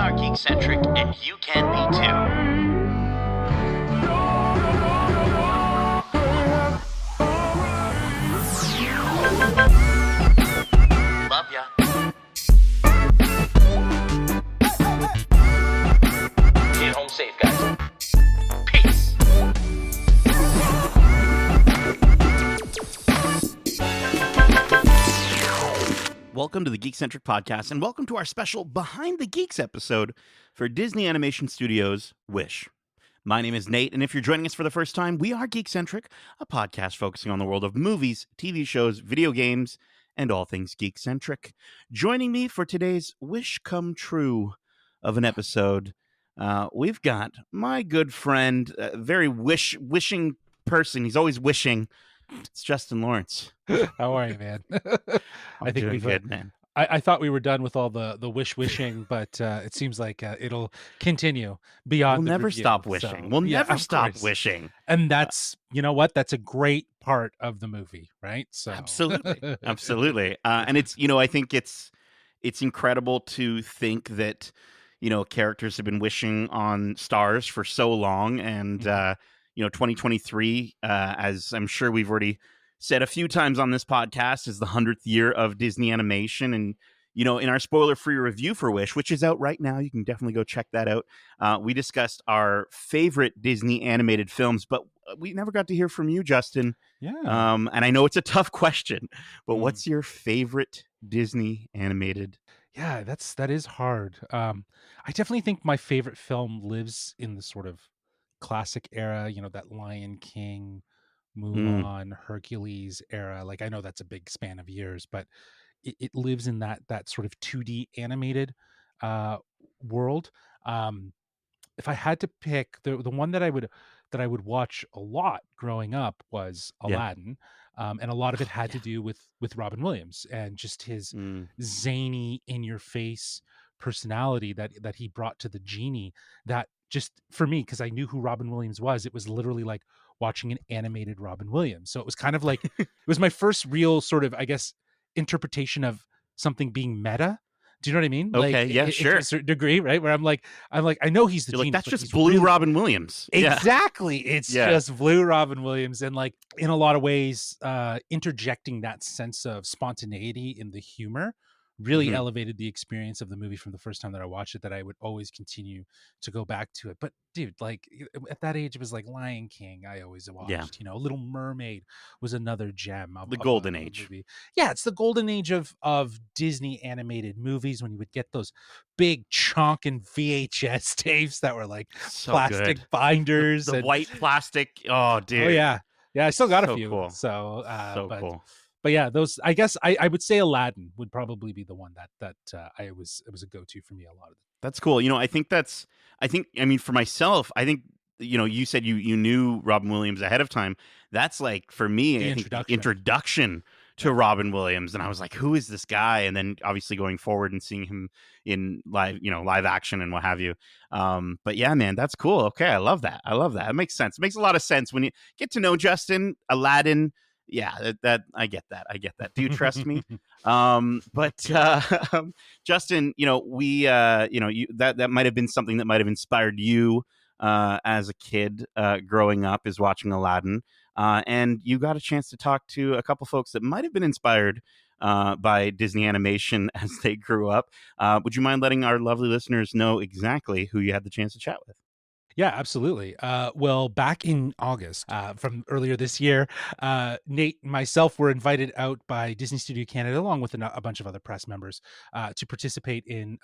are Geekcentric, and you can be too. Love ya. Get home safe, guys. Peace. Welcome to the Geekcentric podcast, and welcome to our special Behind the Geeks episode for Disney Animation Studios' Wish. My name is Nate, and if you're joining us for the first time, we are Geekcentric, a podcast focusing on the world of movies, TV shows, video games, and all things geek-centric. Joining me for today's Wish Come True of an episode, we've got my good friend, a very wishing person. He's always wishing. It's Justin Lawrence. How are you, man? I think we're good, man. I thought we were done with all the wishing, but it seems like it'll continue beyond. We'll never review, stop wishing. We'll never stop wishing. And that's, you know what? That's a great part of the movie, right? So absolutely. And it's, I think it's incredible to think that, characters have been wishing on stars for so long. And, 2023, as I'm sure we've already said a few times on this podcast, is the 100th year of Disney animation. And, in our spoiler-free review for Wish, which is out right now, you can definitely go check that out. We discussed our favorite Disney animated films, but we never got to hear from you, Justin. Yeah. And I know it's a tough question, but what's your favorite Disney animated? Yeah, that is hard. I definitely think my favorite film lives in the sort of classic era, that Lion King, Mulan, Hercules era. Like, I know that's a big span of years, but it lives in that sort of 2D animated world. If I had to pick the one that I would watch a lot growing up was Aladdin. And a lot of it had to do with Robin Williams and just his zany, in your face personality that he brought to the genie. That just, for me, because I knew who Robin Williams was, it was literally like watching an animated Robin Williams. So it was kind of like, it was my first real sort of, I guess, interpretation of something being meta. Do you know what I mean? Okay, like, sure. To a certain degree, right? Where I'm like, I know he's the You're genius. like, that's just really blue Robin Williams. Exactly. It's just blue Robin Williams. And like, in a lot of ways, interjecting that sense of spontaneity in the humor really elevated the experience of the movie from the first time that I watched it, that I would always continue to go back to it. But dude, like at that age, it was like Lion King I always watched. Little Mermaid was another gem. The golden age. Movie. Yeah, it's the golden age of Disney animated movies, when you would get those big chonkin VHS tapes that were like so plastic good. binders. The and white plastic. Oh, dude. Oh, yeah. Yeah, I still got a few. Cool. So cool. But yeah, those, I guess I would say Aladdin would probably be the one that it was a go-to for me a lot of the time. That's cool. I mean, for myself, I think, you said you knew Robin Williams ahead of time. That's like, for me, the introduction to Robin Williams. And I was like, who is this guy? And then obviously going forward and seeing him in live action and what have you. But yeah, man, that's cool. Okay. I love that. It makes sense. It makes a lot of sense when you get to know Justin. Aladdin. Yeah, that I get that. Do you trust me? But Justin, we that might have been something that might have inspired you as a kid growing up, is watching Aladdin. And you got a chance to talk to a couple folks that might have been inspired by Disney animation as they grew up. Would you mind letting our lovely listeners know exactly who you had the chance to chat with? Yeah, absolutely. Well, back in August from earlier this year, Nate and myself were invited out by Disney Studio Canada, along with a bunch of other press members, to participate in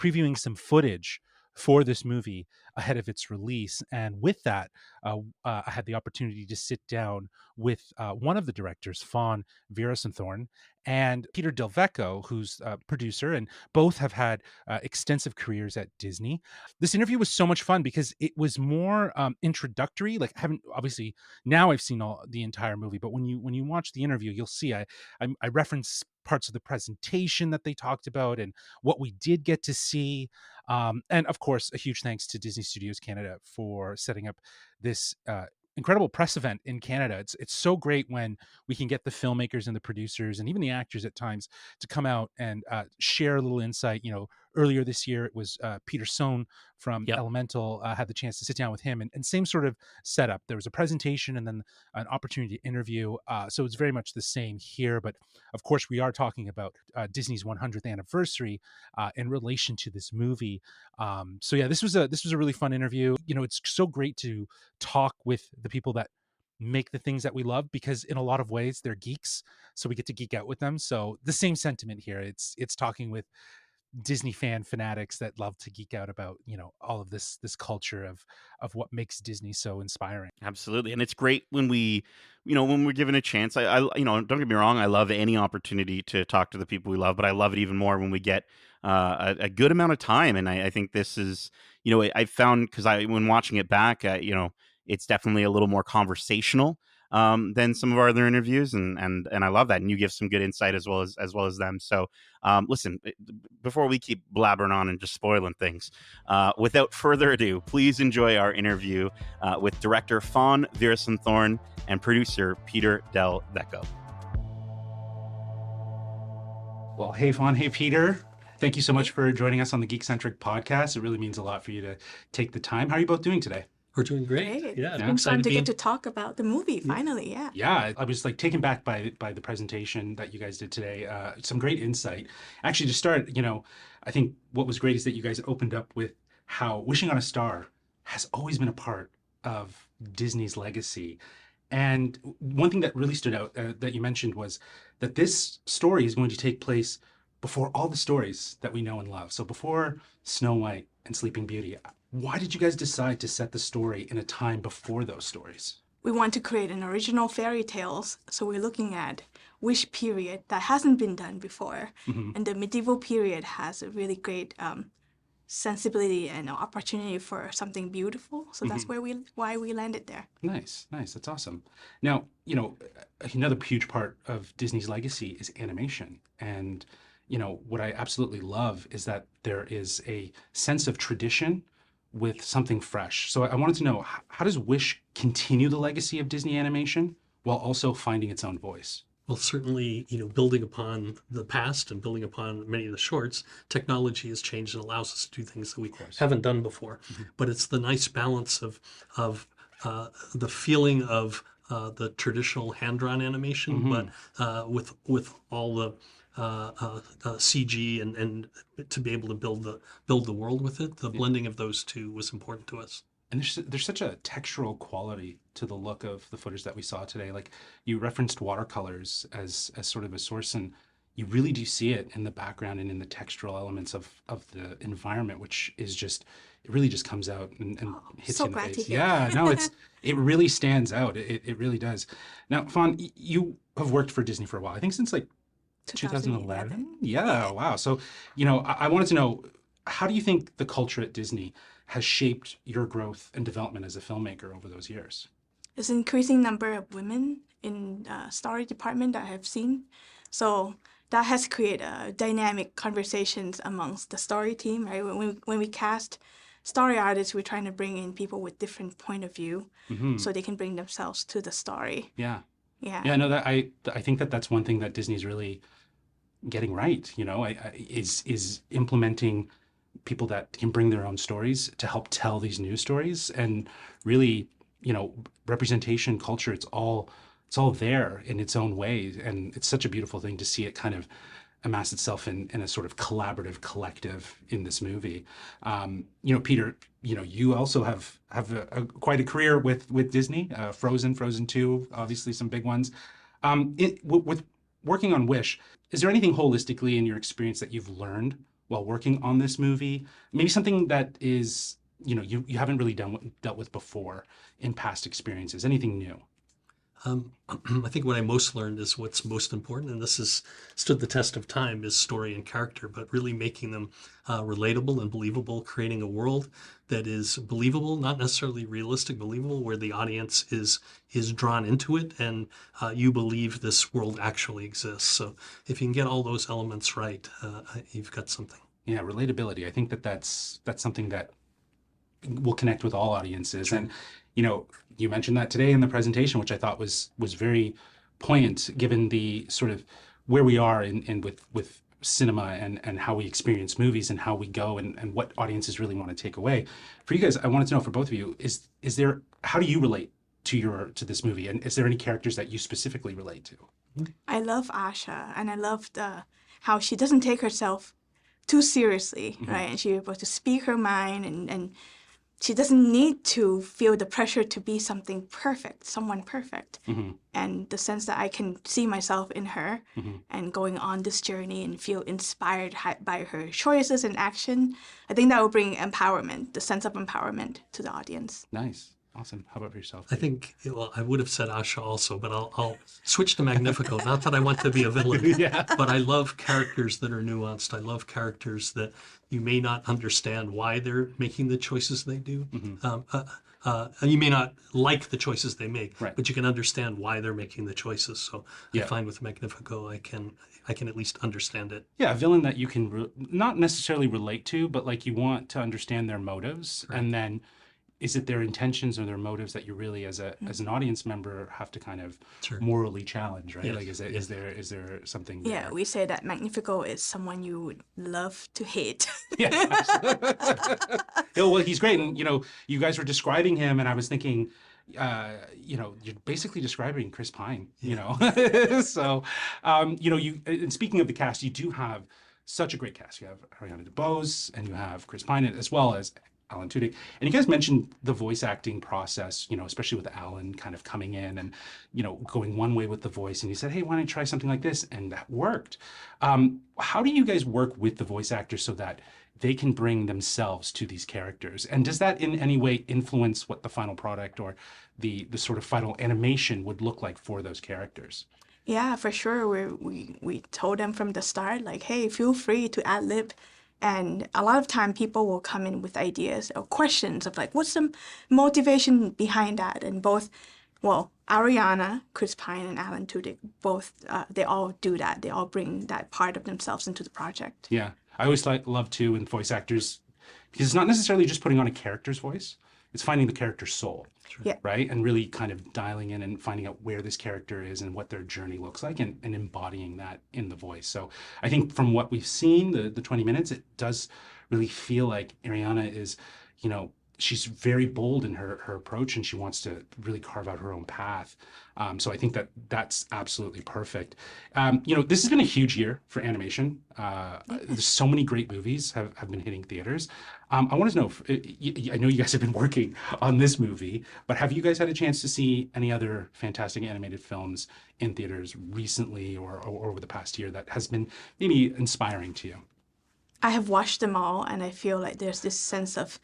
previewing some footage for this movie ahead of its release. And with that, I had the opportunity to sit down with one of the directors, Fawn Veerasunthorn, and Peter Del Vecho, who's a producer, and both have had extensive careers at Disney. This interview was so much fun because it was more introductory. Like, I haven't, obviously now I've seen the entire movie, but when you watch the interview, you'll see I reference parts of the presentation that they talked about and what we did get to see. And of course, a huge thanks to Disney Studios Canada for setting up this incredible press event in Canada. It's so great when we can get the filmmakers and the producers and even the actors at times to come out and share a little insight, earlier this year, it was Peter Sohn from Yep. Elemental. Had the chance to sit down with him, and same sort of setup. There was a presentation and then an opportunity to interview. So it's very much the same here. But of course, we are talking about Disney's 100th anniversary in relation to this movie. So yeah, this was a really fun interview. You know, it's so great to talk with the people that make the things that we love, because in a lot of ways they're geeks, so we get to geek out with them. So the same sentiment here. It's talking with Disney fanatics that love to geek out about, you know, all of this culture of what makes Disney so inspiring. Absolutely. And it's great when when we're given a chance. Don't get me wrong, I love any opportunity to talk to the people we love, but I love it even more when we get a good amount of time. And I think this is, I found, because when watching it back, it's definitely a little more conversational than some of our other interviews, and I love that. And you give some good insight as well as them. So listen, before we keep blabbering on and just spoiling things, without further ado, please enjoy our interview with director Fawn Veerasunthorn and producer Peter Del Vecho. Well, hey Fawn, hey Peter. Thank you so much for joining us on the Geekcentric podcast. It really means a lot for you to take the time. How are you both doing today? We're doing great. Yeah, It's I'm been excited fun to be get to talk about the movie finally. Yeah. Yeah, I was like taken back by the presentation that you guys did today. Some great insight. Actually, to start, I think what was great is that you guys opened up with how Wishing on a Star has always been a part of Disney's legacy. And one thing that really stood out that you mentioned was that this story is going to take place before all the stories that we know and love. So before Snow White and Sleeping Beauty. Why did you guys decide to set the story in a time before those stories? We want to create an original fairy tales, so we're looking at which period that hasn't been done before. Mm-hmm. And the medieval period has a really great sensibility and opportunity for something beautiful. So that's why we landed there. Nice. That's awesome. Now, another huge part of Disney's legacy is animation. And, what I absolutely love is that there is a sense of tradition with something fresh. So I wanted to know, how does Wish continue the legacy of Disney animation while also finding its own voice? Well, certainly, building upon the past and building upon many of the shorts, technology has changed and allows us to do things that we haven't done before. Mm-hmm. But it's the nice balance of the feeling of the traditional hand-drawn animation, but with all the CG and to be able to build the world with it. The blending of those two was important to us. And there's such a textural quality to the look of the footage that we saw today. Like, you referenced watercolors as sort of a source, and you really do see it in the background and in the textural elements of the environment, which is it really just comes out and hits so you in the glad to face. hear. Yeah, no, it really stands out. It really does. Now, Fawn, you have worked for Disney for a while. I think since like 2011. Yeah, wow. So, I wanted to know, how do you think the culture at Disney has shaped your growth and development as a filmmaker over those years? There's an increasing number of women in story department that I have seen. So that has created dynamic conversations amongst the story team, right? When we cast story artists, we're trying to bring in people with different point of view so they can bring themselves to the story. Yeah. Yeah. Yeah, no, that I think that's one thing that Disney's really getting right, is implementing people that can bring their own stories to help tell these new stories. And really, representation, culture, it's all there in its own way. And it's such a beautiful thing to see it kind of amass itself in a sort of collaborative collective in this movie. Peter, you also have quite a career with Disney. Frozen 2, obviously some big ones. With working on Wish, is there anything holistically in your experience that you've learned while working on this movie? Maybe something that is, you haven't really dealt with before in past experiences. Anything new? I think what I most learned is what's most important, and this has stood the test of time, is story and character, but really making them relatable and believable, creating a world that is believable, not necessarily realistic, believable, where the audience is drawn into it and you believe this world actually exists. So if you can get all those elements right, you've got something. Yeah, relatability. I think that's something that will connect with all audiences. Sure. And you mentioned that today in the presentation, which I thought was very poignant, given the sort of where we are in with cinema and how we experience movies and how we go and what audiences really want to take away. For you guys, I wanted to know for both of you, is there, how do you relate to this movie? And is there any characters that you specifically relate to? I love Asha, and I love how she doesn't take herself too seriously, right? And she's able to speak her mind, and she doesn't need to feel the pressure to be someone perfect. And the sense that I can see myself in her and going on this journey and feel inspired by her choices and action, I think that will bring empowerment, the sense of empowerment to the audience. Nice. Awesome. How about for yourself? I think, well, I would have said Asha also, but I'll switch to Magnifico. Not that I want to be a villain, but I love characters that are nuanced. I love characters that you may not understand why they're making the choices they do. And you may not like the choices they make, but you can understand why they're making the choices. So I find with Magnifico, I can at least understand it. Yeah, a villain that you can not necessarily relate to, but like you want to understand their motives, and then is it their intentions or their motives that you really, as an audience member, have to kind of morally challenge, right? Yes. Like, is there something? Yeah, there? we say that Magnifico is someone you would love to hate. Yeah. Well, he's great, and you guys were describing him, and I was thinking, you're basically describing Chris Pine. So, and speaking of the cast, you do have such a great cast. You have Ariana DeBose, and you have Chris Pine, as well as Alan Tudyk. And you guys mentioned the voice acting process, especially with Alan kind of coming in and, going one way with the voice. And he said, hey, why don't you try something like this? And that worked. How do you guys work with the voice actors so that they can bring themselves to these characters? And does that in any way influence what the final product or the sort of final animation would look like for those characters? Yeah, for sure. We told them from the start, like, hey, feel free to ad-lib. And a lot of time people will come in with ideas or questions of like, what's the motivation behind that? And both, Ariana, Chris Pine, and Alan Tudyk, both, they all do that. They all bring that part of themselves into the project. Yeah. I always love too in voice actors, because it's not necessarily just putting on a character's voice. It's finding the character's soul, right? And really kind of dialing in and finding out where this character is and what their journey looks like and embodying that in the voice. So I think from what we've seen, the 20 minutes, it does really feel like Ariana is, she's very bold in her approach, and she wants to really carve out her own path. So I think that's absolutely perfect. This has been a huge year for animation. There's so many great movies have been hitting theaters. I want to know, I know you guys have been working on this movie, but have you guys had a chance to see any other fantastic animated films in theaters recently or over the past year that has been maybe inspiring to you? I have watched them all, and I feel like there's this sense of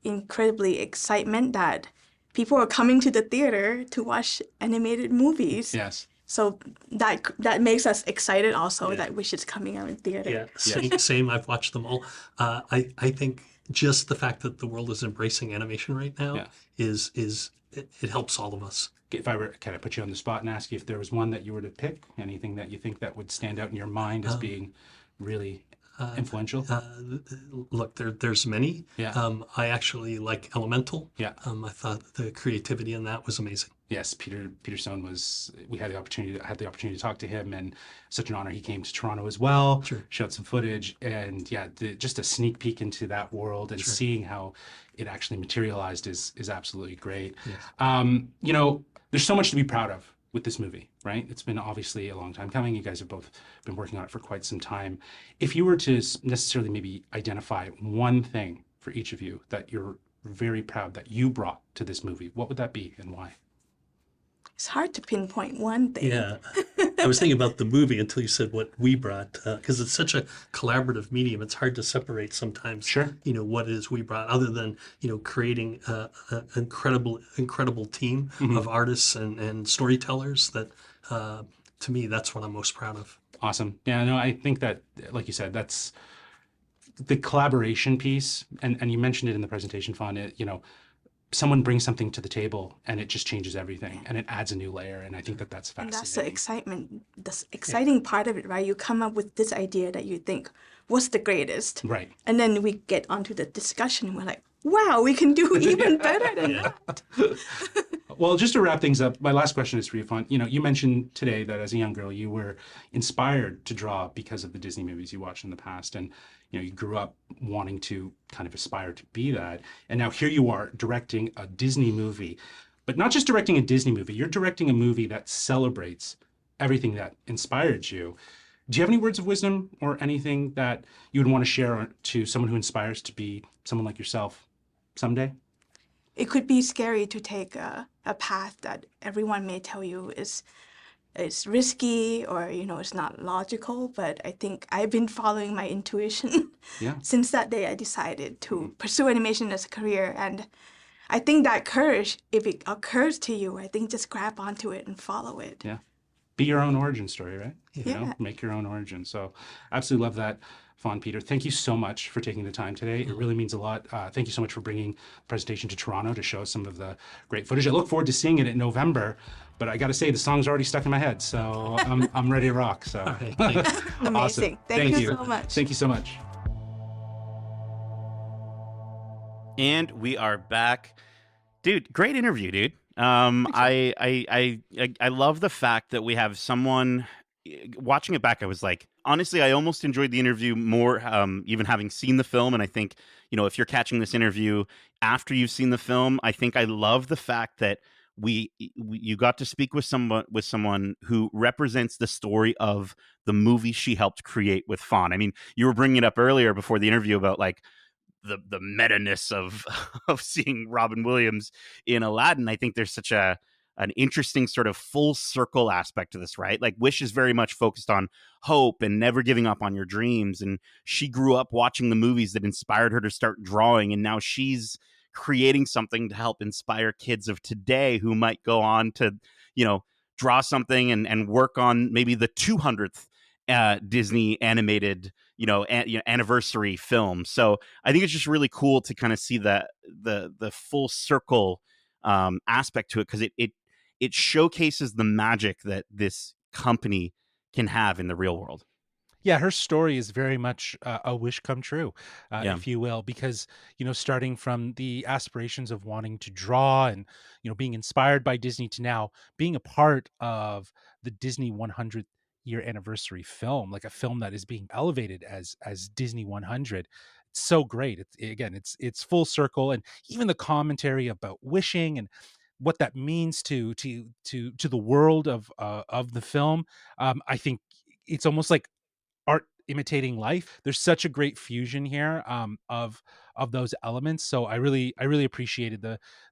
incredibly excitement that people are coming to the theater to watch animated movies. Yes. So that makes us excited also that Wish is coming out in theater. Yeah, same. I've watched them all. I think just the fact that the world is embracing animation right now it helps all of us. If I were to kind of put you on the spot and ask you if there was one that you were to pick, anything that you think that would stand out in your mind as being really influential? Look, there's many. Yeah. I actually like Elemental. Yeah. I thought the creativity in that was amazing. Yes, Peterson was. We had the opportunity to talk to him, and such an honor. He came to Toronto as well. Sure. Showed some footage, and just a sneak peek into that world and seeing how it actually materialized is absolutely great. Yes. There's so much to be proud of with this movie, right? It's been obviously a long time coming. You guys have both been working on it for quite some time. If you were to necessarily maybe identify one thing for each of you that you're very proud that you brought to this movie, what would that be and why? It's hard to pinpoint one thing. Yeah, I was thinking about the movie until you said what we brought, because it's such a collaborative medium. It's hard to separate sometimes. Sure. What it is we brought, other than creating an incredible team of artists and storytellers. That to me, that's what I'm most proud of. Awesome. Yeah, no, I think that, like you said, that's the collaboration piece, and you mentioned it in the presentation, Fawn. Someone brings something to the table and it just changes everything and it adds a new layer. And I think that's fascinating. And that's the excitement, the exciting part of it, right? You come up with this idea that you think, what's the greatest? Right. And then we get onto the discussion and we're like, wow, we can do even better than that. Well, just to wrap things up, my last question is for you, Fawn. You mentioned today that as a young girl, you were inspired to draw because of the Disney movies you watched in the past, and you grew up wanting to kind of aspire to be that. And now here you are directing a Disney movie, but not just directing a Disney movie. You're directing a movie that celebrates everything that inspired you. Do you have any words of wisdom or anything that you would want to share to someone who inspires to be someone like yourself someday? It could be scary to take a path that everyone may tell you is risky or it's not logical, but I think I've been following my intuition Yeah. since that day I decided to pursue animation as a career. And I think that courage, if it occurs to you, I think just grab onto it and follow it. Yeah. Be your own origin story, right? Yeah. Make your own origin. So absolutely love that, Fawn. Peter, thank you so much for taking the time today. It really means a lot. Thank you so much for bringing the presentation to Toronto to show us some of the great footage. I look forward to seeing it in November, but I got to say the song's already stuck in my head, so I'm ready to rock. So All right, thanks. Amazing. Awesome. Thank you so much. Thank you so much. And we are back. Dude, great interview, dude. I love the fact that we have someone watching it back. I was like, honestly, I almost enjoyed the interview more, even having seen the film. And I think, if you're catching this interview after you've seen the film, I think I love the fact that you got to speak with someone who represents the story of the movie she helped create with Fawn. I mean, you were bringing it up earlier before the interview about like the meta-ness of seeing Robin Williams in Aladdin. I think there's such an interesting sort of full circle aspect to this, right? Like Wish is very much focused on hope and never giving up on your dreams. And she grew up watching the movies that inspired her to start drawing. And now she's creating something to help inspire kids of today who might go on to, draw something and work on maybe the 200th Disney animated anniversary film. So I think it's just really cool to kind of see the full circle aspect to it, because it showcases the magic that this company can have in the real world. Yeah, her story is very much a wish come true, Yeah. if you will, because, starting from the aspirations of wanting to draw and, being inspired by Disney to now being a part of the Disney 100th year anniversary film, like a film that is being elevated as Disney 100. It's so great. It's full circle, and even the commentary about wishing and what that means to the world of the film. I think it's almost like art imitating life. There's such a great fusion here of those elements. So I really appreciated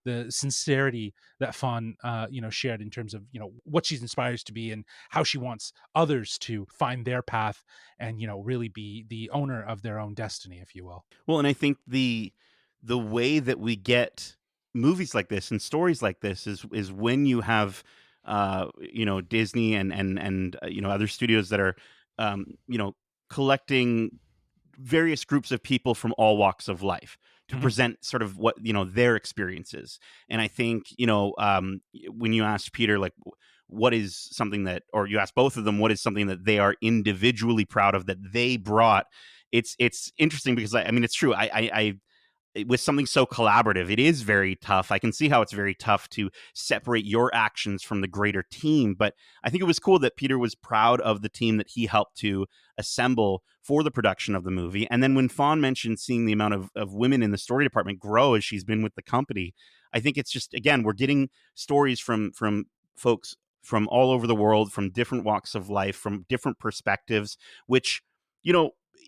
the sincerity that Fawn shared in terms of what she's inspired to be and how she wants others to find their path and really be the owner of their own destiny, if you will. Well, and I think the way that we get movies like this and stories like this is when you have Disney and other studios that are collecting various groups of people from all walks of life to present sort of what their experiences. And I think when you asked Peter, like, what is something that, or you asked both of them, what is something that they are individually proud of that they brought, it's interesting because I mean it's true. I with something so collaborative, it is very tough. I can see how it's very tough to separate your actions from the greater team. But I think it was cool that Peter was proud of the team that he helped to assemble for the production of the movie. And then when Fawn mentioned seeing the amount of women in the story department grow as she's been with the company, I think it's just, again, we're getting stories from folks from all over the world, from different walks of life, from different perspectives, which,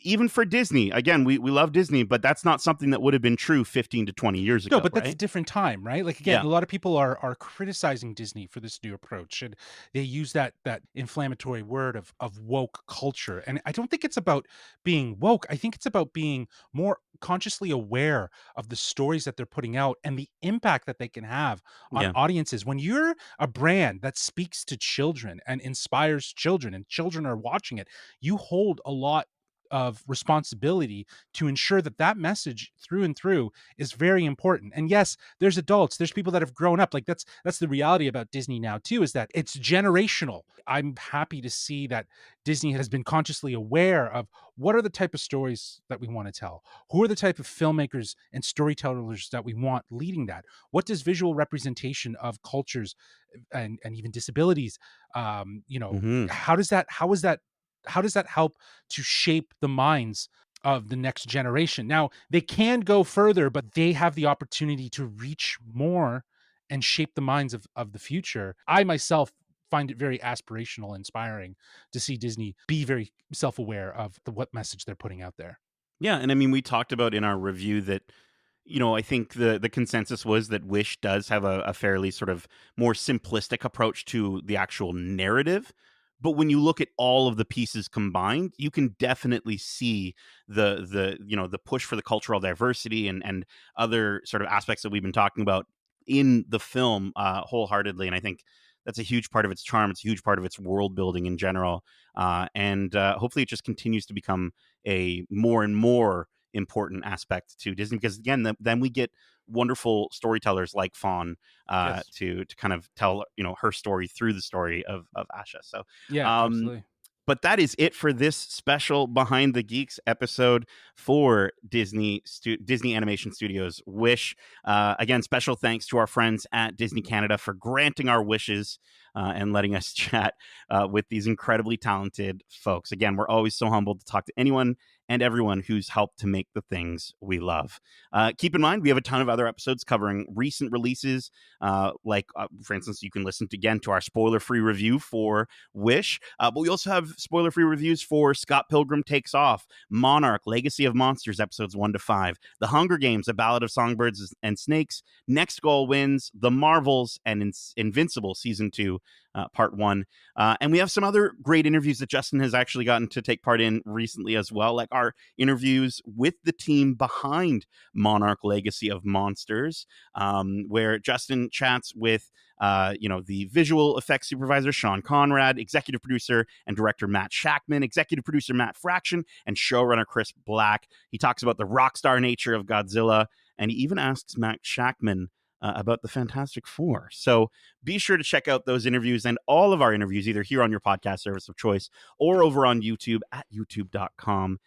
even for Disney, again, we love Disney, but that's not something that would have been true 15 to 20 years ago. No, but that's right? a different time, right? Like, again, a lot of people are criticizing Disney for this new approach, and they use that inflammatory word of woke culture. And I don't think it's about being woke. I think it's about being more consciously aware of the stories that they're putting out and the impact that they can have on audiences. When you're a brand that speaks to children and inspires children, and children are watching it, you hold a lot of responsibility to ensure that that message through and through is very important. And yes, there's adults, there's people that have grown up. Like that's the reality about Disney now too, is that it's generational. I'm happy to see that Disney has been consciously aware of what are the type of stories that we want to tell, who are the type of filmmakers and storytellers that we want leading that, what does visual representation of cultures and even disabilities, how does that help to shape the minds of the next generation? Now, they can go further, but they have the opportunity to reach more and shape the minds of the future. I myself find it very aspirational, inspiring to see Disney be very self-aware of what message they're putting out there. Yeah, and I mean, we talked about in our review that, I think the consensus was that Wish does have a fairly sort of more simplistic approach to the actual narrative. But when you look at all of the pieces combined, you can definitely see the push for the cultural diversity and other sort of aspects that we've been talking about in the film wholeheartedly. And I think that's a huge part of its charm. It's a huge part of its world building in general. And hopefully it just continues to become a more and more important aspect to Disney, because again, then we get wonderful storytellers like Fawn Yes. to kind of tell her story through the story of Asha. So Yeah, absolutely. but that is it for this special Behind the Geeks episode for Disney Animation Studios Wish. Again, special thanks to our friends at Disney Canada for granting our wishes and letting us chat with these incredibly talented folks. Again, we're always so humbled to talk to anyone and everyone who's helped to make the things we love. Keep in mind, we have a ton of other episodes covering recent releases. For instance, you can listen again to our spoiler-free review for Wish. But we also have spoiler-free reviews for Scott Pilgrim Takes Off, Monarch, Legacy of Monsters, episodes 1 to 5, The Hunger Games, A Ballad of Songbirds and Snakes, Next Goal Wins, The Marvels, and Invincible, Season 2, Part 1. And we have some other great interviews that Justin has actually gotten to take part in recently as well, like our interviews with the team behind Monarch, Legacy of Monsters, where Justin chats with the visual effects supervisor, Sean Conrad, executive producer and director, Matt Shackman, executive producer, Matt Fraction, and showrunner, Chris Black. He talks about the rock star nature of Godzilla, and he even asks Matt Shackman about the Fantastic Four. So be sure to check out those interviews and all of our interviews, either here on your podcast service of choice or over on YouTube at youtube.com.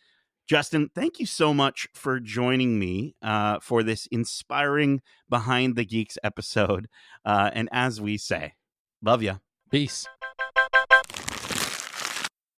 Justin, thank you so much for joining me for this inspiring Behind the Geeks episode. And as we say, love ya. Peace.